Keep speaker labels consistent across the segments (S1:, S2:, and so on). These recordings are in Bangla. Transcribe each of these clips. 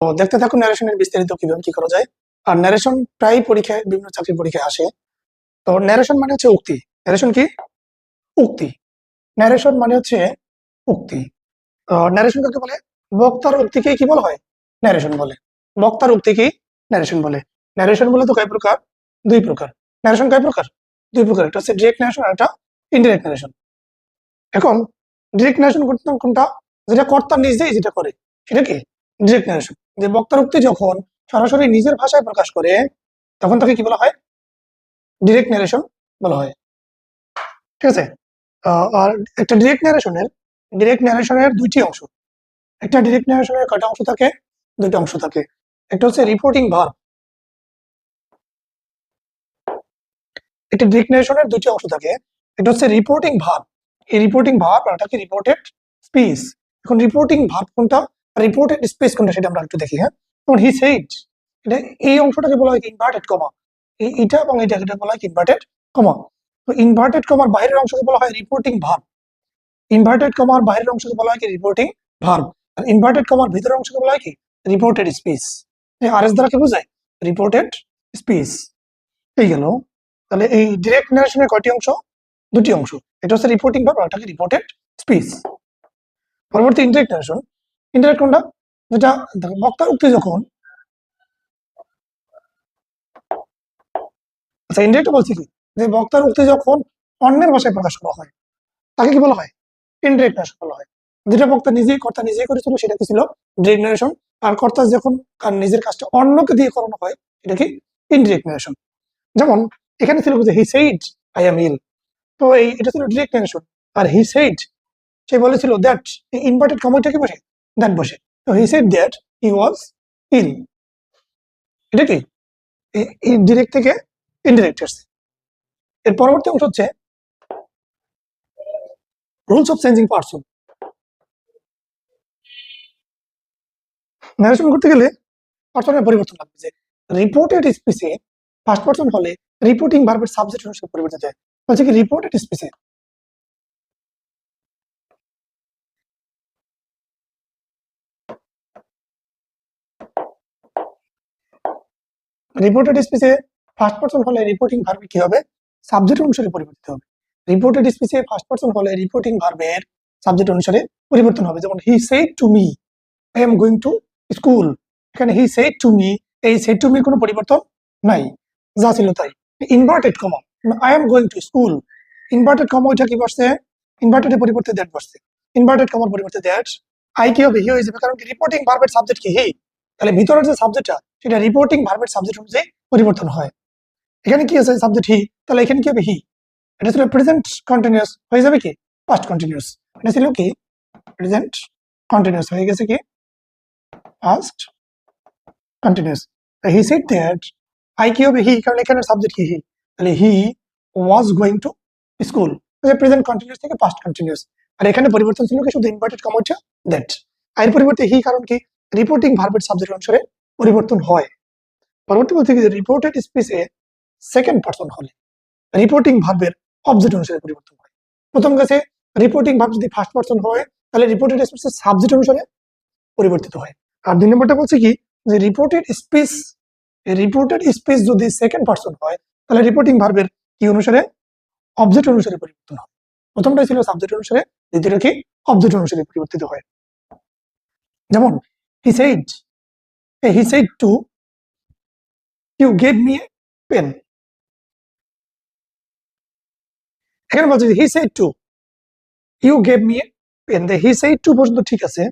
S1: তো দেখতে থাকুন ন্যারেশনের বিস্তারিত কিভাবে কি করা যায়। আর ন্যারেশন প্রায় পরীক্ষায় বিভিন্ন চাকরির পরীক্ষায় আসে। তো ন্যারেশন মানে হচ্ছে উক্তি। ন্যারেশন কি? উক্তি। ন্যারেশন মানে হচ্ছে উক্তি। ন্যারেশন কাকে বলে? বক্তার উক্তিকে কি বলা হয়? ন্যারেশন বলে। বক্তার উক্তিকে ন্যারেশন বলে। ন্যারেশন বলে তো কয় প্রকার? দুই প্রকার। ন্যারেশন কয় প্রকার? দুই প্রকার। একটা হচ্ছে ডিরেক্ট ন্যারেশন আর একটা ইনডিরেক্ট ন্যারেশন। এখন ডিরেক্ট ন্যারেশন কোনটা? যেটা কর্তা নিজেই যেটা করে সেটা কি? Direct narration. যে বক্তার উক্তি যখন সরাসরি নিজের ভাষায় প্রকাশ করে তখন তাকে কি বলা হয়? ডিরেক্ট ন্যারেশন বলা হয়। ঠিক আছে? আর একটা ডিরেক্ট ন্যারেশনের দুইটি অংশ। একটা ডিরেক্ট ন্যারেশনের কয়টা অংশ থাকে? দুইটা অংশ থাকে। একটা হচ্ছে রিপোর্টিং ভার্ব। একটা ডিরেক্ট ন্যারেশনের দুইটি অংশ থাকে। একটা হচ্ছে রিপোর্টিং ভার্ব। এই রিপোর্টিং ভার্ব আর একটা কি? Reported speech. এখন রিপোর্টিং ভার্ব কোনটা, রিপোর্টেড স্পিচ কোনটা সেটা আমরা একটু দেখি। হ্যাঁ, যেমন হি সেড, এটা এই অংশটাকে বলা হয় ইনভার্টেড কমা। এটা এবং এটা বলা হয় ইনভার্টেড কমা। তো ইনভার্টেড কমার বাইরের অংশকে বলা হয় রিপোর্টিং ভার্ব। ইনভার্টেড কমার বাইরের অংশকে বলা হয় কি? Reporting verb. আর ইনভার্টেড কমার ভিতরের অংশকে বলা হয় কি? Reported speech. আরএস দ্বারা কি বোঝায়? Reported speech. এই গেল। তাহলে এই ডিরেক্ট ন্যারেশনের কয়টি অংশ? দুটি অংশ। এটা হচ্ছে রিপোর্টিং ভার্ব, আর এটাকে রিপোর্টেড স্পিচ। পরবর্তী ইনডিরেক্ট ন্যারেশন। ইনডিরেক্ট কোনটা? যেটা বক্তার উক্তি যখন, আচ্ছা ইনডিরেক্ট বলছি কি, যে বক্তার উক্তি যখন অন্যের ভাষায় প্রকাশ করা হয় তাকে কি বলা হয়? ইনডিরেক্ট ন্যারেশন বলা হয়। যেটা কর্তা নিজেই করেছিল সেটা কি ছিল? Direct narration. আর কর্তা যখন তার নিজের কাজটা অন্যকে দিয়ে করানো হয় এটা কি? Indirect narration. যেমন এখানে ছিল যে he said I am ill. তো এটা ছিল ডিরেক্ট ন্যারেশন। আর হি সেইড, সে বলেছিল দ্যাট, ইনভার্টেড কমাটা কি বসে? দ্যাট বসে। তো হি সেইড দ্যাট হি ওয়াজ ইল। এটা কি? ডিরেক্ট থেকে ইনডিরেক্ট আসছে। এর পরবর্তী অংশ হচ্ছে rules of changing person. Narration করতে গেলে পার্সনের পরিবর্তন লাগবে। যে রিপোর্টেড স্পিচে ফার্স্ট পার্সন হলে রিপোর্টিং ভার্বের সাবজেক্ট অনুসারে পরিবর্তিত হয়। বলছে কি রিপোর্টেড স্পিচে, রিপোর্টেড স্পিচে ফার্স্ট পার্সন হলে রিপোর্টিং ভার্বে কি হবে? সাবজেক্ট অনুসারে পরিবর্তিত হবে। রিপোর্টেড স্পিচে ফার্স্ট পার্সন হলে রিপোর্টিং ভার্বের সাবজেক্ট অনুসারে পরিবর্তন হবে। যেমন he said to me I am going to school. এখানে হি সেড টু মি, এই সেড টু মি কোনো পরিবর্তন নাই, যা ছিল তাই। Inverted comma, I am going to school. Inverted comma ওইটা কি বসছে? ইনভার্টেডের পরিবর্তে দ্যাট বসছে। ইনভার্টেড কমার পরিবর্তে দ্যাট, আই কি হবে? হি হয়ে যাবে, কারণ কি রিপোর্টিং ভার্বের সাবজেক্ট কি? হি। তাহলে ভিতরের যে সাবজেক্টটা সেটা রিপোর্টিং ভার্বের সাবজেক্ট অনুযায়ী পরিবর্তন হয়। এখানে কি আছে? সাবজেক্ট হি, তাহলে এখানে কি হবে? হি। এটা ছিল প্রেজেন্ট কন্টিনিউয়াস, হয়ে যাবে কি? Past continuous. এটা ছিল কি? প্রেজেন্ট কন্টিনিউয়াস, হয়ে গেছে কি? Past continuous. He said that, I কি হবে? হি, কারণ এখানে সাবজেক্ট কি? হি। তাহলে he was going to school. Present continuous থেকে পাস্ট কন্টিনিউয়াস। আর এখানে পরিবর্তন ছিল কি? শুধু ইনভার্টেড কমাটা দ্যাট। এর পরিবর্তে হি, কারণ কি? রিপোর্টিং ভার্বের সাবজেক্ট অনুসারে পরিবর্তন হয়। পরবর্তী বলতে কি? রিপোর্টেড স্পিচে সেকেন্ড পার্সন হলে রিপোর্টিং ভার্বের অবজেক্ট অনুসারে পরিবর্তন হয়। প্রথম কাছে রিপোর্টিং ভার্ব যদি ফার্স্ট পার্সন হয় তাহলে রিপোর্টেড স্পিচের সাবজেক্ট অনুসারে পরিবর্তিত হয়। আর দুই নম্বরটা বলছে কি? যে রিপোর্টেড স্পিচ যদি সেকেন্ড পার্সন হয় তাহলে রিপোর্টিং ভার্বের কি অনুসারে? অবজেক্ট অনুসারে পরিবর্তন হয়। প্রথমটা ছিল সাবজেক্ট অনুসারে, দ্বিতীয়টা কি? অবজেক্ট অনুসারে পরিবর্তিত হয়। যেমন he said to you gave me a pen. এখানে বলছে he said to you gave me a pen. He said to পর্যন্ত ঠিক আছে।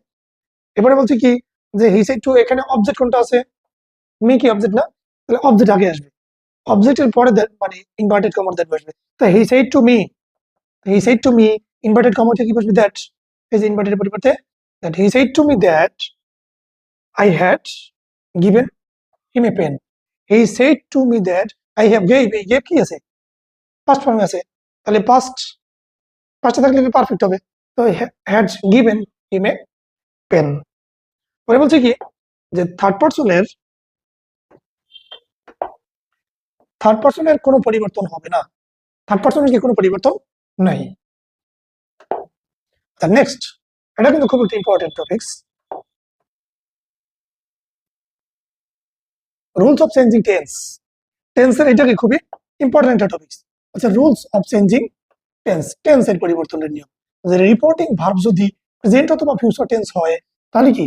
S1: এবারে বলছে কি? যে হি সেড টু, এখানে অবজেক্ট কোনটা আছে? মি কি অবজেক্ট না? তাহলে অবজেক্ট আগে আসবে। অবজেক্টের পরে দ্যাট মানে ইনভার্টেড কমার দ্যাট বসবে। তো he said to me, inverted comma কি বসবে? দ্যাট। এই যে ইনভার্টেড পরিবর্তে that, he said to me that I had given him a pen. He said to me that I have gave. এই গেভ কি আছে? পাস্ট ফর্মে আছে। তাহলে পাস্টে থাকলে পারফেক্ট হবে। তো had given him a pen. পরে বলছে কি? যে থার্ড পার্সনের কোনো পরিবর্তন হবে না। থার্ড পার্সনের কি কোনো পরিবর্তন নাই। নেক্সট, এটা কিন্তু খুব একটা important topics. Rules of changing tense. টেন্সের এটাকে খুবই ইম্পর্টেন্ট একটা টপিক। আচ্ছা, রুলস অফ চেঞ্জিং টেন্স, টেন্সের পরিবর্তনের নিয়ম। যে রিপোর্টিং ভার্ব যদি প্রেজেন্ট অথবা ফিউচার টেন্স হয় তাহলে কি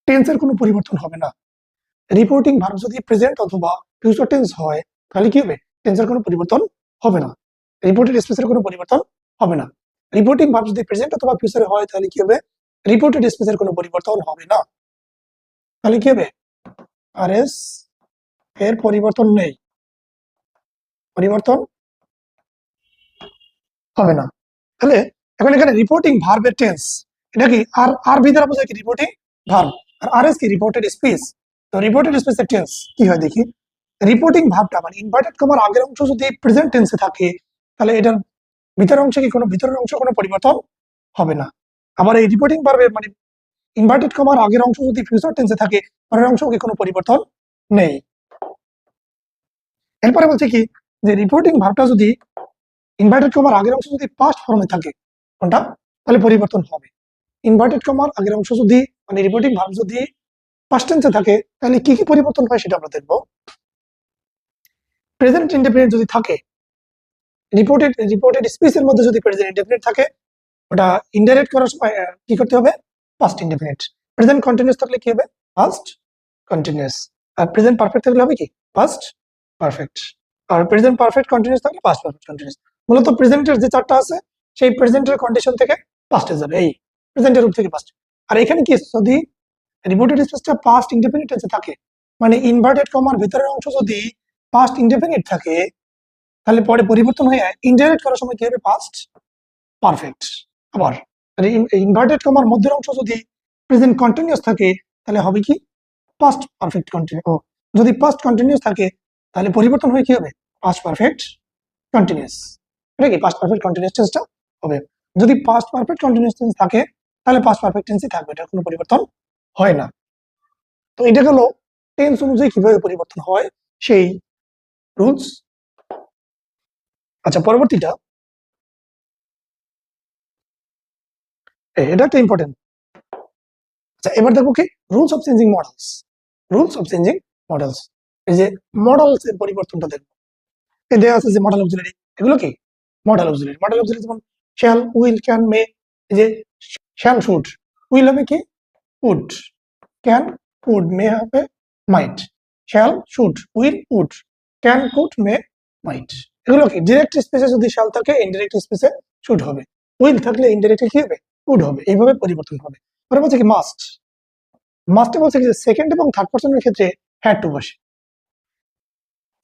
S1: টেন্সের কোনো পরিবর্তন হবে না। রিপোর্টিং ভার্ব যদি প্রেজেন্ট অথবা ফিউচার টেন্স হয় তাহলে কি হবে, টেন্সের কোনো পরিবর্তন হবে না, রিপোর্টেড স্পেসের কোনো পরিবর্তন হবে না। রিপোর্টিং ভার্ব যদি প্রেজেন্ট অথবা ফিউচারে হয় তাহলে কি হবে, রিপোর্টেড স্পেসের কোনো পরিবর্তন হবে না। তাহলে কি হবে, আর এস এর পরিবর্তন নেই, পরিবর্তন হবে না। তাহলে এখন এখানে রিপোর্টিং ভার্বের টেন্স, এটা কি আর আর ভি দ্বারা বোঝায় কি রিপোর্টিং ভার্ব, আর আর এস কি রিপোর্টেড স্পেস। তো রিপোর্টেড স্পেসের টেন্স কি হয় দেখি। রিপোর্টিং ভার্বটা মানে ইনভার্টেড কমার আগের অংশ যদি প্রেজেন্ট টেন্সে থাকে তাহলে এটার ভিতরের অংশে কি কোনো ভিতরের অংশ কোনো পরিবর্তন হবে না। আবার এই রিপোর্টিং ভার্বের মানে ইনভার্টেড কমার আগের অংশ যদি ফিউচার টেন্সে থাকে পরের অংশ কি কোনো পরিবর্তন নেই। এরপরে বলছে কি যে রিপোর্টিং ভার্বটা যদি ইনভার্টেড কমার আগের অংশ যদি পাস্ট ফর্মে থাকে কোনটা, তাহলে পরিবর্তন হবে। ইনভার্টেড কমার আগের অংশ যদি মানে রিপোর্টিং ভার্ব যদি পাস্ট টেন্সে থাকে তাহলে কি কি পরিবর্তন হয় সেটা আমরা দেখব। প্রেজেন্ট ইনডেফিনিট যদি থাকে, রিপোর্টেড স্পিচের মধ্যে যদি প্রেজেন্ট ইনডেফিনিট থাকে ওটা ইনডাইরেক্ট করার সময় কি করতে হবে, পাস্ট ইনডেফিনিট। প্রেজেন্ট কন্টিনিউয়াস থাকলে কি হবে, পাস্ট কন্টিনিউয়াস। আর প্রেজেন্ট পারফেক্ট থাকলে হবে কি, পাস্ট পারফেক্ট। আর প্রেজেন্ট পারফেক্ট কন্টিনিউয়াস থাকলে পাস্ট পারফেক্ট কন্টিনিউয়াস। মূলত প্রেজেন্টের যে চারটা আছে সেই প্রেজেন্টের কন্ডিশন থেকে পাস্টে যাবে, এই প্রেজেন্টের রূপ থেকে পাস্ট। আর এখানে কি যদি রিপোর্টেড স্পেসটা পাস্ট ইনডেফিনিট টেন্সে থাকে মানে ইনভার্টেড কমার ভিতরের অংশ যদি পাস্ট ইনডেফিনিট থাকে তাহলে পরে পরিবর্তন হয়ে ইনডাইরেক্ট করার সময় কি হবে, পাস্ট পারফেক্ট। আবার ইনভার্টেড কমার মধ্যের অংশ যদি প্রেজেন্ট কন্টিনিউয়াস থাকে তাহলে হবে কি, পাস্ট পারফেক্ট কন্টিনিউ। যদি পাস্ট কন্টিনিউয়াস থাকে তাহলে পরিবর্তন হয়ে কি হবে, পাস্ট পারফেক্ট কন্টিনিউয়াস। এটা কি পাস্ট পারফেক্ট কন্টিনিউয়াস টেন্সটা হবে। যদি পাস্ট পারফেক্ট কন্টিনিউয়াস টেন্স থাকে তাহলে পাস্ট পারফেক্ট টেন্সই থাকবে, এটার কোনো পরিবর্তন হয় না। তো এটা হলো টেন্স অনুযায়ী কিভাবে পরিবর্তন হয় সেই রুলস। আচ্ছা, পরবর্তীটা এটা একটা ইম্পর্টেন্ট। আচ্ছা, এবার দেখো কি rules of changing modals. Rules of changing modals, এই যে মডেলস এর পরিবর্তনটা দেখো। এই দেয়া আছে যে মডেল অক্সিলারি, এগুলো কি মডেল অক্সিলারি। মডেল অক্সিলারি যেমন শ্যাল, উইল, ক্যান, মে। এই যে শ্যাল শুড, উইল হবে কি উড, ক্যান উড, মে হবে might. Shall should will would, can could may might. এগুলো কি ডিরেক্ট স্পেসে যদি শ্যাল থাকে ইনডিরেক্ট স্পেসে শুড হবে, উইল থাকলে ইনডিরেক্টলি কি হবে, উড হবে। এইভাবে পরিবর্তন হবে। পরে বলছে কি মাস্ট, মাস্টে বলছে কি যে সেকেন্ড এবং থার্ড পার্সনের ক্ষেত্রে হ্যাড টু বসে।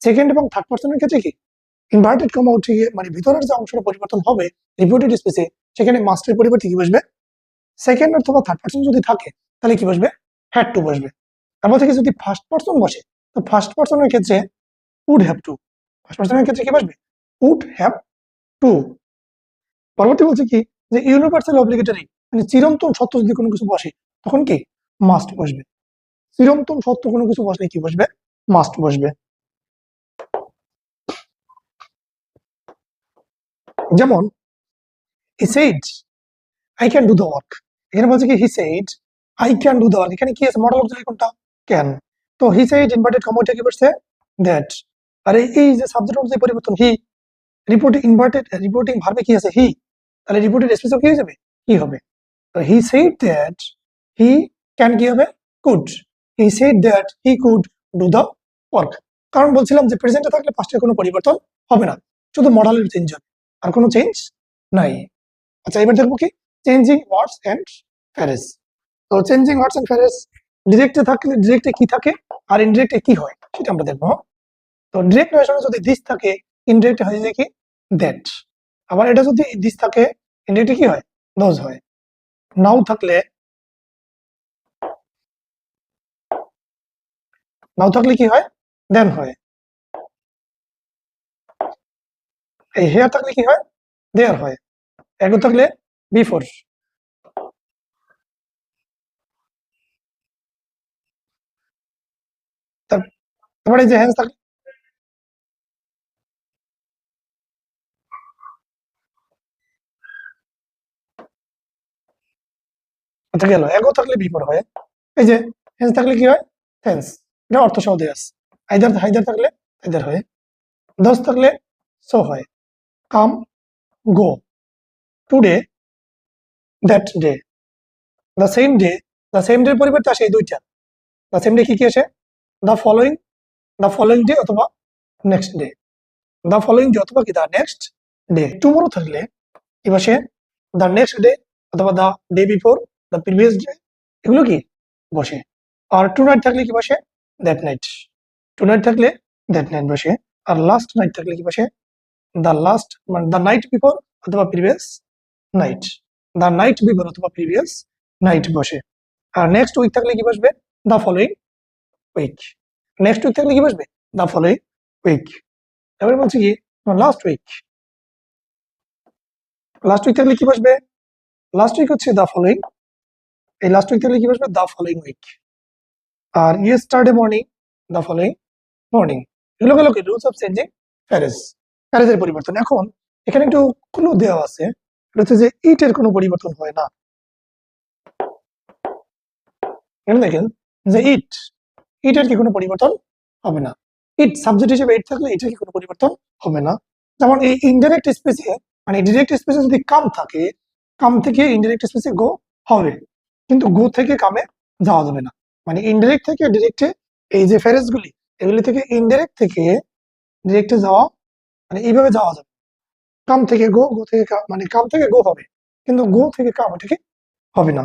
S1: সেকেন্ড এবং থার্ড পার্সনের ক্ষেত্রে কি ইনভার্টেড কমা উঠে গিয়ে মানে ভিতরের যে অংশটা পরিবর্তন হবে রিপিটেড স্পেসে সেখানে মাস্টের পরিবর্তে কি বসবে, সেকেন্ড অথবা থার্ড পার্সন যদি থাকে তাহলে কি বসবে, হ্যাড টু বসবে। তারপর থেকে যদি ফার্স্ট পার্সন বসে তো ফার্স্ট পার্সনের ক্ষেত্রে উড হ্যাভ টু, ফার্স্ট পার্সনের ক্ষেত্রে কি বসবে, উড হ্যাভ টু। পরবর্তী বলছে কি যে ইউনিভার্সাল অব্লিগেটরি মানে চিরন্তন সত্য যদি কোনো কিছু বসে তখন কি মাস্ট বসবে। চিরন্তন সত্য কোনো কিছু বসলে কি বসবে, মাস্ট বসবে। যেমন he said I can do the work, এখানে বলছে কি he said I can do the work, এখানে কি আছে মডেল অক্সিলারি কোনটা, ক্যান। তো হি সেড ইনভার্টেড কমাটা কি বসছে, দ্যাট। আর এই যে সাবজেক্ট অনুযায়ী পরিবর্তন হি, রিপোর্টিং ইনভার্টেড রিপোর্টিং ভার্বে কি আছে হি, তাহলে রিপোর্টেড স্পেসও কি হয়ে যাবে, হি হবে। তো he said that he can কি হবে, could. He said that he could do the work. কারণ বলছিলাম যে প্রেজেন্টে থাকলে পাস্টের কোনো পরিবর্তন হবে না, শুধু মডেলের চেঞ্জ হবে, আর কোনো চেঞ্জ নাই। আচ্ছা, এবার দেখবো কি চেঞ্জিং ওয়ার্ডস এন্ড ফ্রেজ। তো চেঞ্জিং ওয়ার্ডস এন্ড ফ্রেজ ডিরেক্টে থাকলে ডিরেক্টে কি থাকে আর ইনডিরেক্টে কি হয় সেটা আমরা দেখবো। তো ডিরেক্ট নারেশনে যদি দিস থাকে ইনডিরেক্ট হয়ে যায় কি দ্যাট। আবার এটা যদি দিস থাকে ইনডিরেক্টে কি হয়, দোজ হয়। নাও থাকলে কি হয়, দেন হয়। এই হেয়ার থাকলে কি হয়, দেয়ার হয়। এগো থাকলে বিফোর। তারপরে এই যে হ্যান্স থাকলে, আচ্ছা গেল, এগো থাকলে বিফোর হয়। এই যে হ্যান্স থাকলে কি হয়, হ্যান্স। এটা অর্থ সহ দেয়া আছে। আইদার হাইদার থাকলে আইদার হয়, দশ থাকলে সো হয়। Come, go, today, that day, the same day. The same ডের পরিবর্তে আসে এই দুইটা। দ্য সেম ডে কি আসে? দ্য ফলোইং ডে অথবা next day. The following day অথবা কি দ্য নেক্সট ডে। টুমোরো থাকলে কি বসে? দ্য নেক্সট ডে অথবা the day before, the previous day, এগুলো কি বসে। আর টু নাইট থাকলে কি বসে? That night. টু নাইট থাকলে দ্যাট নাইট বসে। আর লাস্ট নাইট থাকলে কি বসে? দ্য লাস্ট মানে দ্য নাইট বিফোর অথবা previous night. The night before অথবা প্রিভিয়াস নাইট বসে। আর নেক্সট উইক থাকলে কি বসবে? The following week. Next week থাকলে কি বসবে? The following week. এবার বলছি কি লাস্ট উইক। লাস্ট উইক থাকলে কি বসবে? লাস্ট উইক হচ্ছে দ্য ফলোইং। এই লাস্ট উইক থাকলে কি বসবে? The following week. আর yesterday morning, the following morning. এগুলো হলো কি রুলস অফ চেঞ্জিং ফ্যারেজ, ফ্যারেজের পরিবর্তন। এখন এখানে একটু ক্লু দেওয়া আছে, এটা হচ্ছে যে ইটের কোনো পরিবর্তন হয় না। এখানে দেখেন যে ইটের কি কোনো পরিবর্তন হবে না। ইট সাবজেক্ট হিসেবে ইট থাকলে এটার কি কোনো পরিবর্তন হবে না। যেমন এই ইনডাইরেক্ট স্পেসে মানে ডিরেক্ট স্পেসে যদি কাম থাকে, কাম থেকে ইনডাইরেক্ট স্পেসে গো হবে, কিন্তু গো থেকে কামে যাওয়া যাবে না। মানে ইনডাইরেক্ট থেকে ডিরেক্টে এই যে ফ্যারেজগুলি, এগুলি থেকে ইনডাইরেক্ট থেকে ডিরেক্টে যাওয়া মানে এইভাবে যাওয়া যাবে। কাম থেকে গো, গো থেকে কাম, মানে কাম থেকে গো হবে, কিন্তু গো থেকে কাম এটা কি হবে না।